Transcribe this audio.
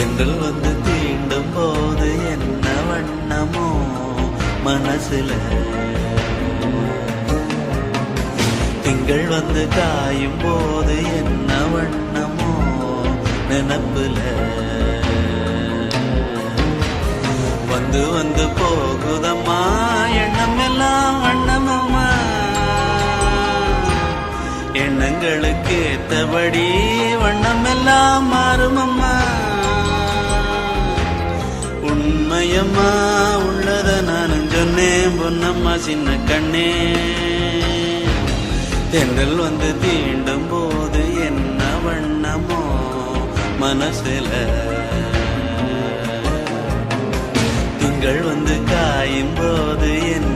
தென்றல் வந்து தீண்டும் போது என்ன வண்ணமோ மனசுல, திங்கள் வந்து காயும் போது என்ன வண்ணமோ நினப்புல, வந்து வந்து போகுதம்மா எண்ணம் எல்லாம் வண்ணமம்மா, எண்ணங்களுக்கு ஏத்தபடி வண்ணம் எல்லாம் மாறுமம்மா. உண்மையம்மா உள்ளத நானும் சொன்னேன் பொன்னம்மா சின்ன கண்ணே, தென்றல் வந்து தீண்டும் போது என்ன வண்ணமோ மனசுல, திங்கள் வந்து காயும் போது என்ன